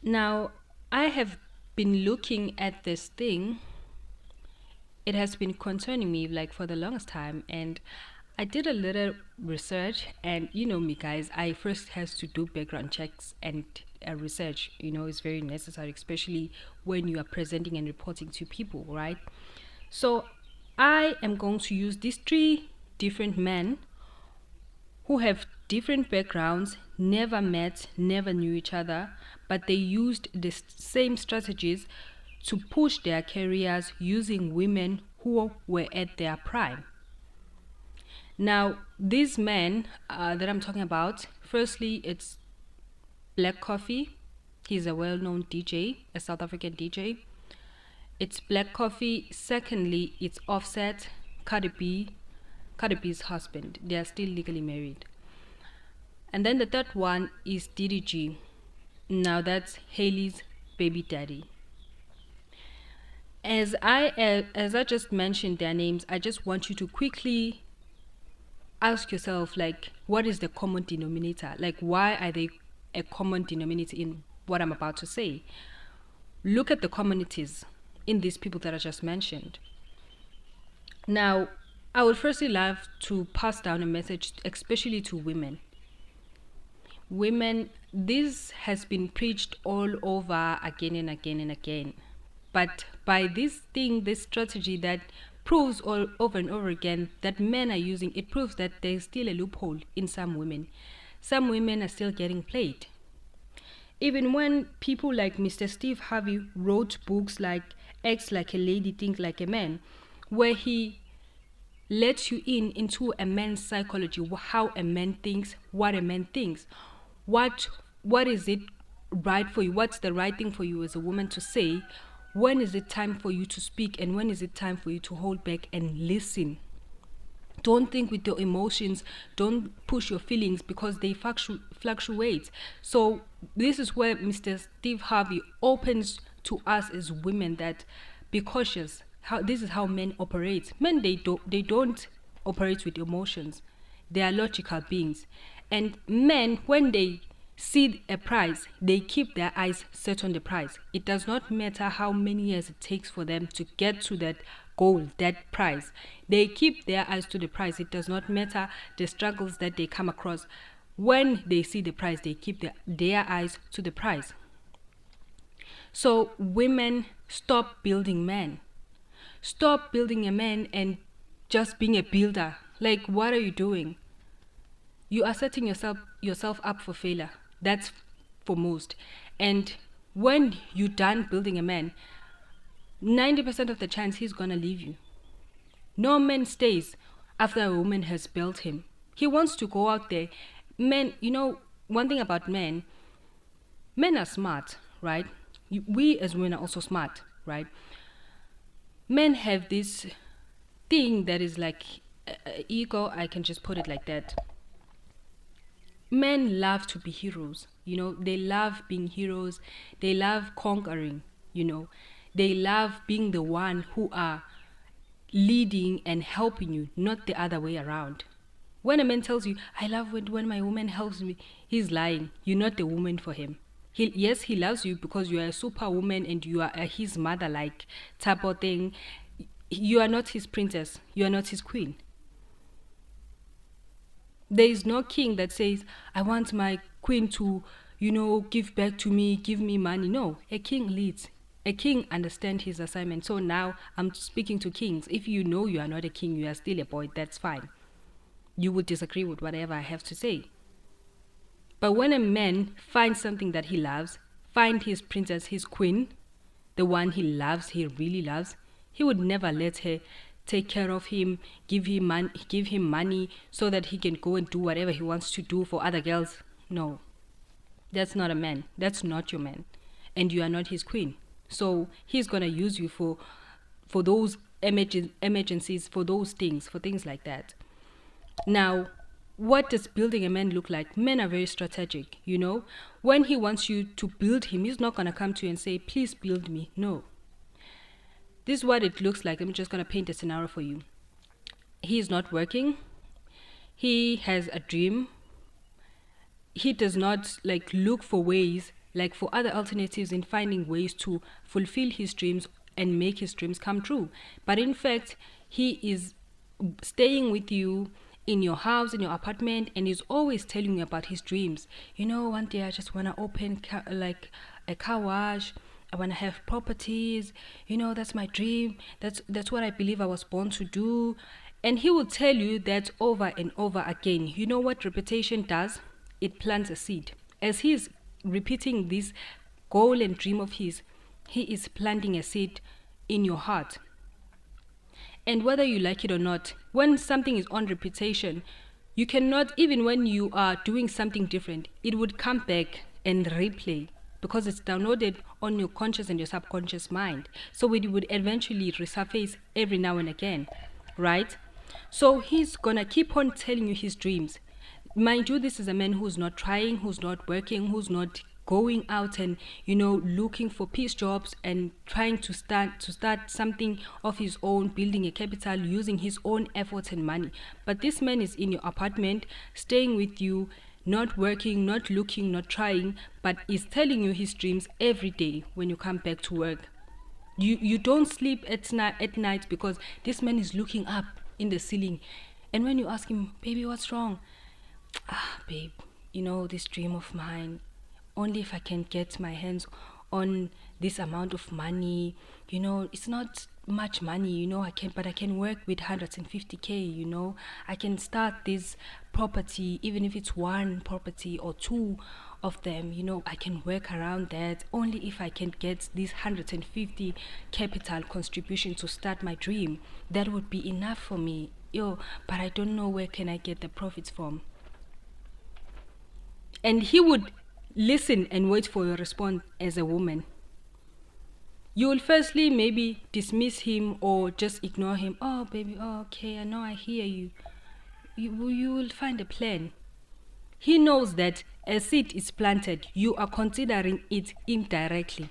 Now, I have been looking at this thing. It has been concerning me like for the longest time, and I did a little research. And you know me, guys, I first has to do background checks and research. Is very necessary, especially when you are presenting and reporting to people, right? So, I am going to use these three different men who have different backgrounds, never met, never knew each other, but they used the same strategies to push their careers using women who were at their prime. Now, these men that I'm talking about, firstly, it's Black Coffee. He's a well known DJ, a South African DJ. It's Black Coffee. Secondly, it's Offset, Cardi B, Cardi B's husband. They are still legally married. And then the third one is DDG. Now that's Haley's baby daddy. As I just mentioned their names, I just want you to quickly ask yourself, like, what is the common denominator? Like, why are they a common denominator in what I'm about to say? Look at the communities in these people that I just mentioned. Now, I would firstly love to pass down a message, especially to women. Women, this has been preached all over again and again and again. But by this thing, this strategy that proves all over and over again that men are using, it proves that there's still a loophole in some women. Some women are still getting played. Even when people like Mr. Steve Harvey wrote books like Act Like a Lady, Think Like a Man, where he lets you into a man's psychology, how a man thinks, what a man thinks, what is it right for you, what's the right thing for you as a woman to say, when is it time for you to speak, and when is it time for you to hold back and listen. Don't think with your emotions, don't push your feelings because they fluctuate. So this is where Mr. Steve Harvey opens to us as women that be cautious. This is how men operate. Men, they don't operate with emotions. They are logical beings. And men, when they see a prize, they keep their eyes set on the prize. It does not matter how many years it takes for them to get to that goal, that prize. They keep their eyes to the prize. It does not matter the struggles that they come across. When they see the prize, they keep their eyes to the prize. So women, stop building men. Stop building a man and just being a builder. Like, what are you doing? You are setting yourself up for failure. That's for most. And when you're done building a man, 90% of the chance he's gonna leave you. No man stays after a woman has built him. He wants to go out there. Men, one thing about men are smart, right? We as women are also smart, right? Men have this thing that is like ego, I can just put it like that. Men love to be heroes, they love being heroes, they love conquering, they love being the one who are leading and helping you, not the other way around. When a man tells you, I love when my woman helps me, he's lying. You're not the woman for him. Yes, he loves you because you are a superwoman and you are his mother, like type of thing. You are not his princess. You are not his queen. There is no king that says, I want my queen to, give back to me, give me money. No, a king leads. A king understands his assignment. So now I'm speaking to kings. If you know you are not a king, you are still a boy, that's fine. You would disagree with whatever I have to say. But when a man finds something that he loves, find his princess, his queen, the one he loves, he really loves, he would never let her take care of him, give him money so that he can go and do whatever he wants to do for other girls. No, that's not a man. That's not your man, and you are not his queen. So he's gonna use you for those emergencies, for those things, for things like that. Now, what does building a man look like? Men are very strategic, When he wants you to build him, he's not gonna come to you and say, please build me. No. This is what it looks like. I'm just gonna paint a scenario for you. He is not working. He has a dream. He does not look for ways like for other alternatives in finding ways to fulfill his dreams and make his dreams come true. But in fact, he is staying with you in your house, in your apartment, and he's always telling you about his dreams. One day I just want to open like a car wash. I want to have properties. That's my dream. That's what I believe I was born to do. And he will tell you that over and over again. You know what repetition does? It plants a seed. As he is repeating this goal and dream of his, he is planting a seed in your heart. And whether you like it or not, when something is on repetition, you cannot, even when you are doing something different, it would come back and replay because it's downloaded on your conscious and your subconscious mind. So it would eventually resurface every now and again, right? So he's gonna keep on telling you his dreams. Mind you, this is a man who's not trying, who's not working, who's not going out and looking for piece jobs and trying to start something of his own, building a capital using his own efforts and money. But this man is in your apartment, staying with you, not working, not looking, not trying, but is telling you his dreams every day when you come back to work. You don't sleep at night because this man is looking up in the ceiling. And when you ask him, baby, what's wrong? Babe, this dream of mine, only if I can get my hands on this amount of money, it's not much money, but I can work with 150K, I can start this property, even if it's one property or two of them, I can work around that, only if I can get this 150 capital contribution to start my dream. That would be enough for me, but I don't know where can I get the profits from. And he would listen and wait for your response as a woman. You will firstly maybe dismiss him or just ignore him. Oh, baby, okay, I know, I hear you. You will find a plan. He knows that a seed is planted. You are considering it indirectly.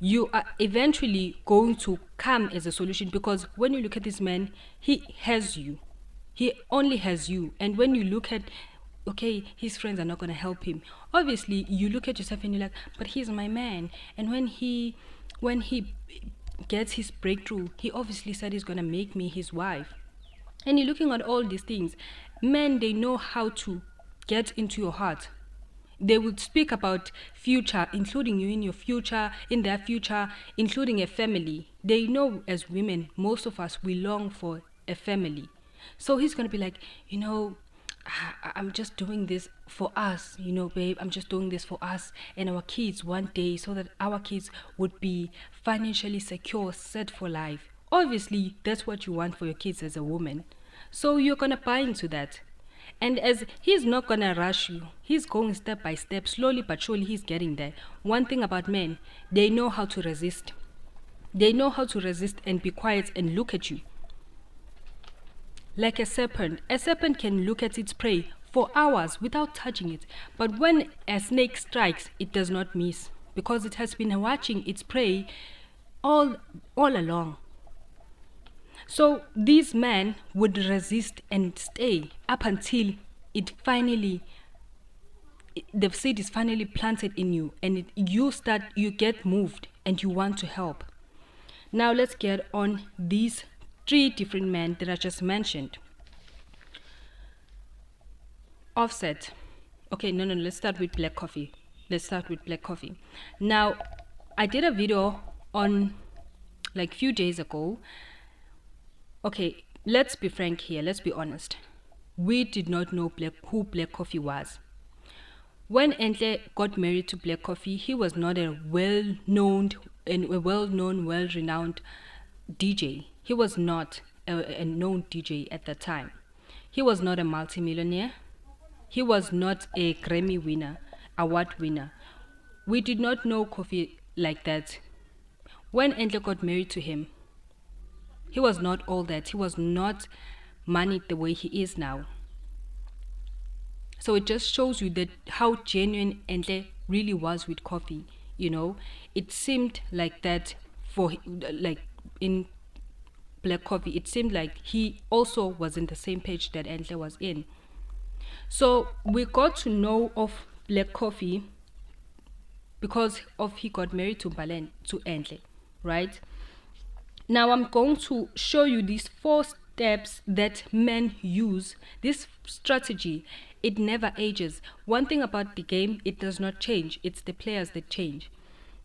You are eventually going to come as a solution because when you look at this man, he has you. He only has you. And when you look at okay, his friends are not going to help him. Obviously, you look at yourself and you're like, but he's my man. And when he gets his breakthrough, he obviously said he's going to make me his wife. And you're looking at all these things. Men, they know how to get into your heart. They would speak about future, including you in your future, in their future, including a family. They know as women, most of us, we long for a family. So he's going to be like, I'm just doing this for us, babe. I'm just doing this for us and our kids one day so that our kids would be financially secure, set for life. Obviously, that's what you want for your kids as a woman. So you're going to buy into that. And as he's not going to rush you, he's going step by step, slowly but surely he's getting there. One thing about men, they know how to resist. They know how to resist and be quiet and look at you. Like a serpent can look at its prey for hours without touching it. But when a snake strikes, it does not miss because it has been watching its prey all along. So these men would resist and stay up until the seed is finally planted in you and you get moved and you want to help. Now let's get on these 3 different men that I just mentioned. Offset. Okay, no, let's start with black coffee. Now, I did a video on like few days ago. Okay, let's be frank here. Let's be honest. We did not know who Black Coffee was. When Enhle got married to Black Coffee, he was not a well-known, well-renowned DJ. He was not a known DJ at that time. He was not a multimillionaire. He was not a Grammy winner, award winner. We did not know Coffee like that. When Enhle got married to him, he was not all that. He was not moneyed the way he is now. So it just shows you that how genuine Enhle really was with Coffee. It seemed like that in Black Coffee. It seemed like he also was in the same page that Enhle was in. So we got to know of Black Coffee because of he got married to Enhle, right? Now I'm going to show you these 4 steps that men use. This strategy, it never ages. One thing about the game, it does not change. It's the players that change.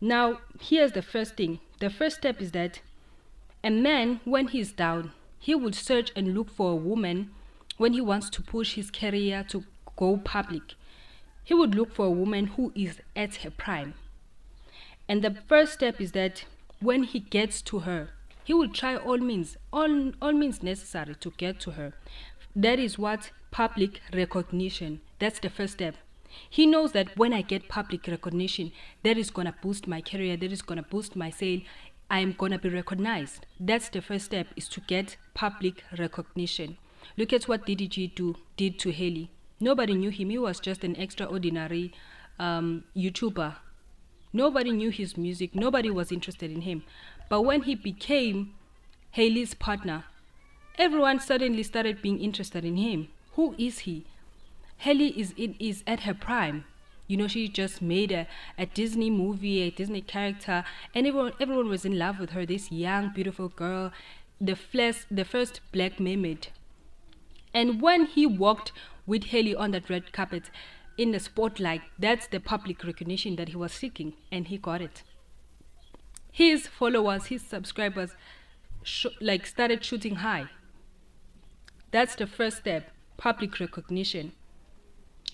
Now, here's the first thing. The first step is that a man, when he's down, he will search and look for a woman when he wants to push his career to go public. He would look for a woman who is at her prime. And the first step is that when he gets to her, he will try all means necessary to get to her. That is what public recognition. That's the first step. He knows that when I get public recognition, that is going to boost my career, that is going to boost my sale. I am going to be recognized. That's the first step, is to get public recognition. Look at what DDG did to Halle. Nobody knew him. He was just an extraordinary YouTuber. Nobody knew his music. Nobody was interested in him. But when he became Halle's partner, everyone suddenly started being interested in him. Who is he? Halle is at her prime. You know, she just made a Disney movie, a Disney character, and everyone was in love with her, this young, beautiful girl, the first black mermaid. And when he walked with Halle on that red carpet in the spotlight, that's the public recognition that he was seeking, and he got it. His followers, his subscribers, started shooting high. That's the first step, public recognition.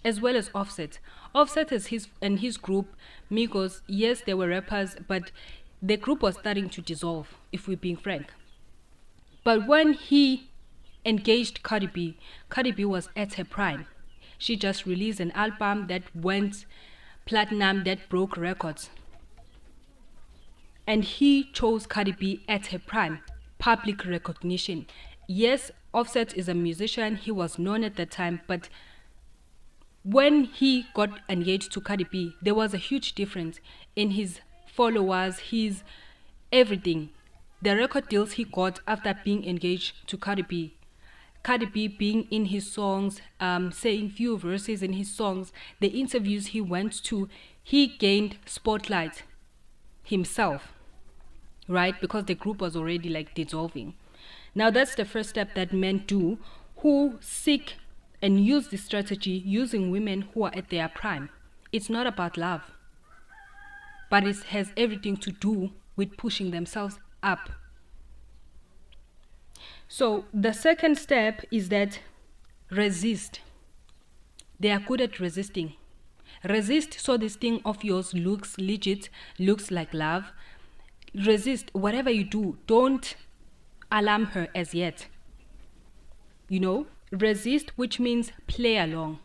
As well as Offset. Offset is his group, Migos. Yes, they were rappers, but the group was starting to dissolve, if we're being frank. But when he engaged Cardi B was at her prime. She just released an album that went platinum, that broke records. And he chose Cardi B at her prime. Public recognition. Yes, Offset is a musician. He was known at that time, but when he got engaged to Cardi B, there was a huge difference in his followers, his everything. The record deals he got after being engaged to Cardi B. Cardi B being in his songs, saying few verses in his songs, the interviews he went to, he gained spotlight himself, right? Because the group was already dissolving. Now that's the first step that men do who seek and use this strategy using women who are at their prime. It's not about love, but it has everything to do with pushing themselves up. So the second step is that resist. They are good at resisting. Resist so this thing of yours looks legit, looks like love. Resist whatever you do. Don't alarm her as yet. You know, resist, which means play along.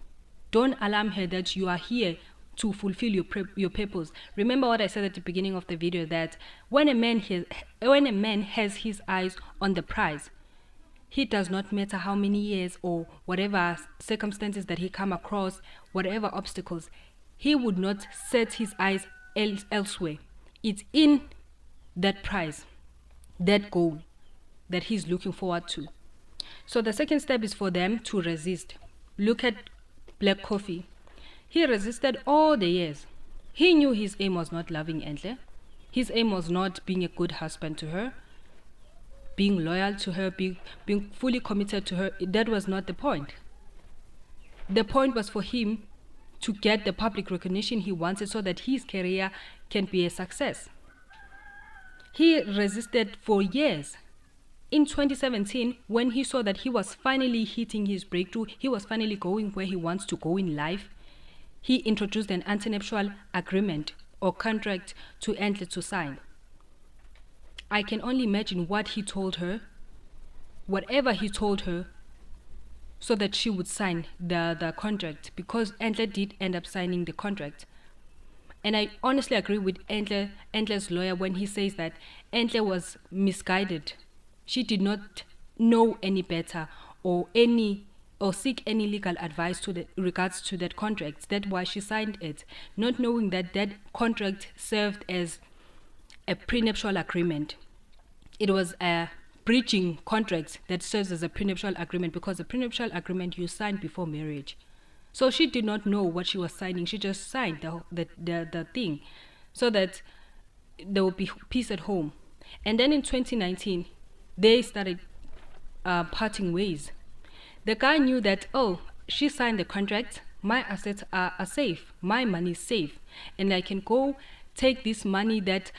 Don't alarm her that you are here to fulfill your purpose. Remember what I said at the beginning of the video, that when a man has his eyes on the prize, he does not matter how many years or whatever circumstances that he come across, whatever obstacles, he would not set his eyes elsewhere. It's in that prize, that goal that he's looking forward to. So the second step is for them to resist. Look at Black Coffee. He resisted all the years. He knew his aim was not loving Enhle. His aim was not being a good husband to her, being loyal to her, being fully committed to her. That was not the point. The point was for him to get the public recognition he wanted so that his career can be a success. He resisted for years. In 2017, when he saw that he was finally hitting his breakthrough, he was finally going where he wants to go in life, he introduced an antenuptial agreement or contract to Enhle to sign. I can only imagine what he told her, whatever he told her, so that she would sign the contract, because Enhle did end up signing the contract. And I honestly agree with Enhle's lawyer when he says that Enhle was misguided. She did not know any better or seek any legal advice regards to that contract. That's why she signed it, not knowing that that contract served as a prenuptial agreement. It was a breaching contract that serves as a prenuptial agreement, because a prenuptial agreement you sign before marriage. So she did not know what she was signing. She just signed the thing. so that there will be peace at home. And then in 2019, they started parting ways. The guy knew that, oh, she signed the contract, my assets are safe, my money is safe, and I can go take this money that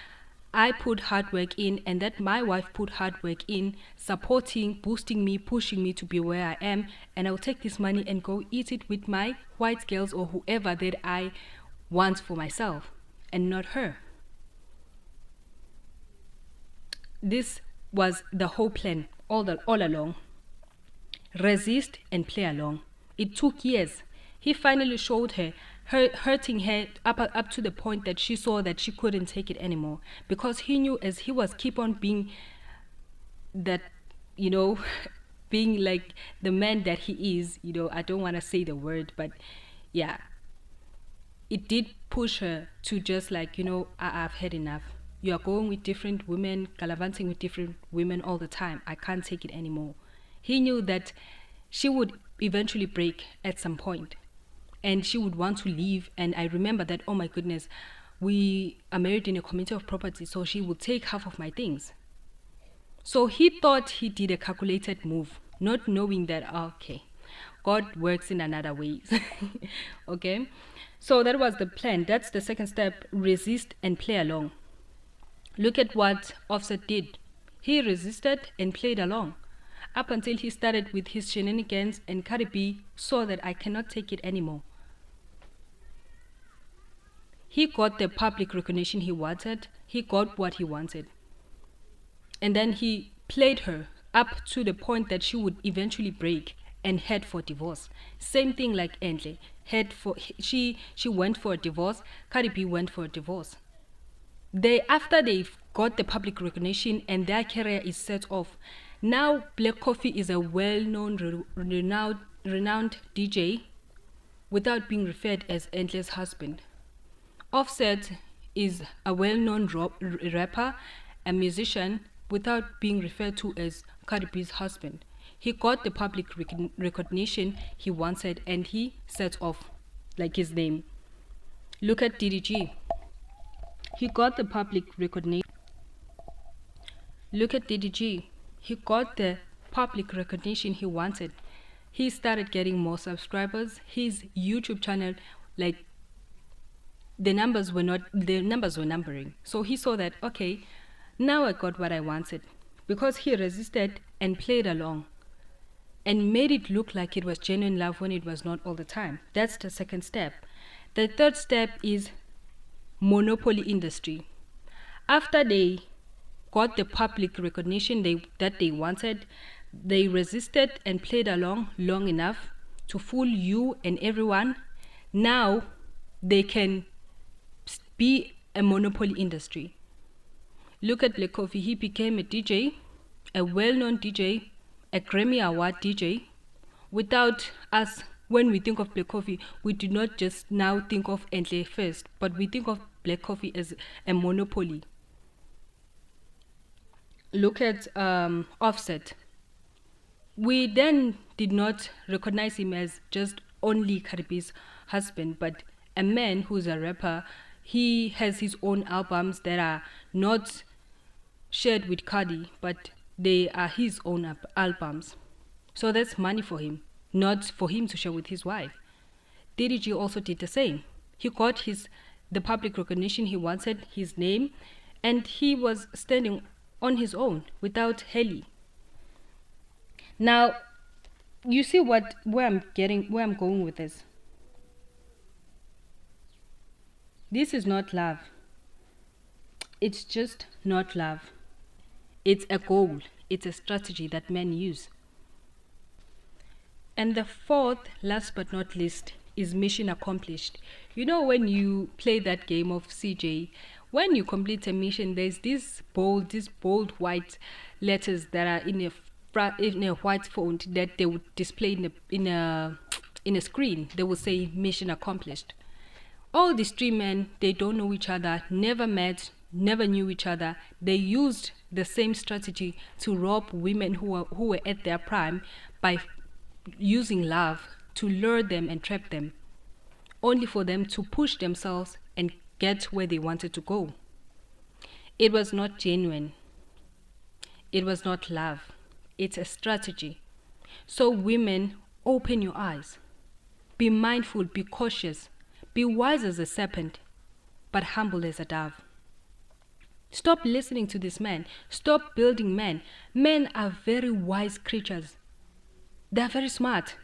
I put hard work in and that my wife put hard work in, supporting, boosting me, pushing me to be where I am, and I'll take this money and go eat it with my white girls or whoever that I want for myself, and not her. This was the whole plan all along. Resist and play along. It took years. He finally showed her, hurting her up to the point that she saw that she couldn't take it anymore, because he knew as he was keep on being that, being like the man that he is, I don't want to say the word, but yeah, it did push her to just like, I've had enough. You are going with different women, gallivanting with different women all the time. I can't take it anymore. He knew that she would eventually break at some point and she would want to leave. And I remember that, oh my goodness, we are married in a community of property, so she would take half of my things. So he thought he did a calculated move, not knowing that, okay, God works in another ways. Okay? So that was the plan. That's the second step, resist and play along. Look at what Offset did. He resisted and played along up until he started with his shenanigans, and Cardi B saw that I cannot take it anymore. He got the public recognition he wanted. He got what he wanted. And then he played her up to the point that she would eventually break and head for divorce. Same thing like Enhle. She went for a divorce. Cardi B went for a divorce. After they got the public recognition and their career is set off, now Black Coffee is a well-known, renowned DJ without being referred as Enhle's husband. Offset is a well-known rapper, a musician, without being referred to as Cardi B's husband. He got the public recognition he wanted and he set off like his name. Look at DDG. He got the public recognition. Look at DDG. He got the public recognition he wanted. He started getting more subscribers. His YouTube channel, like, the numbers were numbering. So he saw that, okay, now I got what I wanted, because he resisted and played along and made it look like it was genuine love when it was not all the time. That's the second step. The third step is monopoly industry. After they got the public recognition that they wanted, they resisted and played along long enough to fool you and everyone. Now they can be a monopoly industry. Look at Black Coffee. He became a DJ, a well-known DJ, a Grammy Award DJ. Without us, when we think of Black Coffee, we do not just now think of Enhle first, but we think of Black Coffee as a monopoly. Look at Offset. We then did not recognize him as just only Cardi B's husband, but a man who's a rapper. He has his own albums that are not shared with Cardi, but they are his own albums. So that's money for him, not for him to share with his wife. DDG also did the same. He got the public recognition he wanted, his name, and he was standing on his own without Halle. Now, you see where I'm going with this. This is not love. It's just not love. It's a goal. It's a strategy that men use. And the fourth, last but not least, is mission accomplished. You know, when you play that game of CJ, when you complete a mission, there's these bold white letters that are in a white font that they would display in a screen. They will say mission accomplished. All these three men, they don't know each other, never met, never knew each other. They used the same strategy to rob women who were at their prime by using love to lure them and trap them, only for them to push themselves and get where they wanted to go. It was not genuine. It was not love. It's a strategy. So women, open your eyes. Be mindful, be cautious. Be wise as a serpent, but humble as a dove. Stop listening to this man. Stop building men. Men are very wise creatures. They are very smart.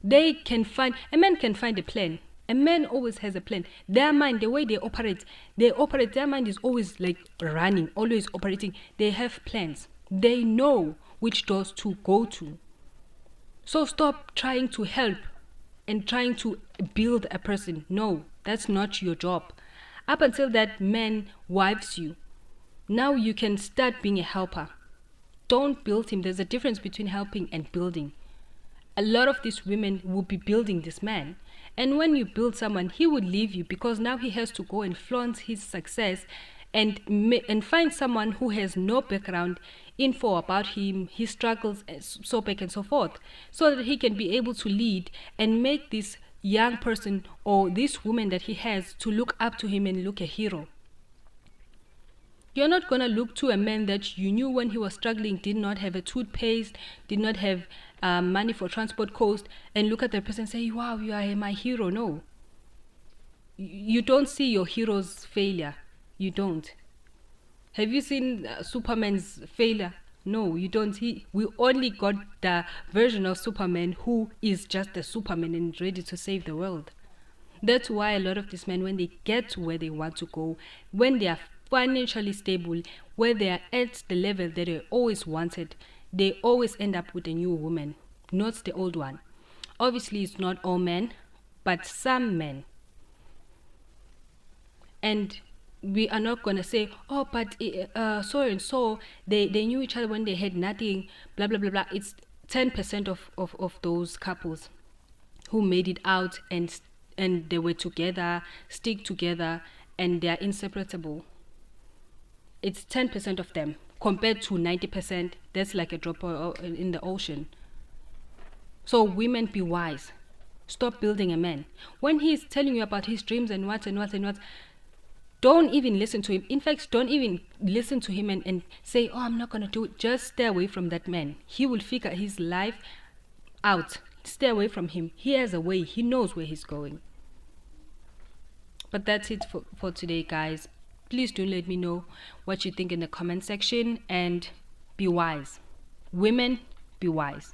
A man can find a plan. A man always has a plan. Their mind, the way they operate, their mind is always like running, always operating. They have plans. They know which doors to go to. So stop trying to help and trying to build a person. No, that's not your job. Up until that man wives you, now you can start being a helper. Don't build him. There's a difference between helping and building. A lot of these women will be building this man. And when you build someone, he would leave you because now he has to go and flaunt his success and find someone who has no background info about him, his struggles, so back and so forth, so that he can be able to lead and make this young person or this woman that he has to look up to him and look a hero. You're not going to look to a man that you knew when he was struggling, did not have a toothpaste, did not have money for transport cost, and look at the person and say, wow, you are my hero. No. You don't see your hero's failure. You don't. Have you seen Superman's failure? No, you don't. We only got the version of Superman who is just a Superman and ready to save the world. That's why a lot of these men, when they get to where they want to go, when they are financially stable, where they are at the level that they always wanted, they always end up with a new woman, not the old one. Obviously, it's not all men, but some men. And we are not going to say, oh, but so and so, they knew each other when they had nothing, blah, blah, blah, blah. It's 10% of those couples who made it out and they were together, stick together, and they are inseparable. It's 10% of them compared to 90%. That's like a drop in the ocean. So women, be wise. Stop building a man. When he's telling you about his dreams and what, don't even listen to him. In fact, don't even listen to him and say, oh, I'm not going to do it. Just stay away from that man. He will figure his life out. Stay away from him. He has a way. He knows where he's going. But that's it for today, guys. Please do let me know what you think in the comment section and be wise. Women, be wise.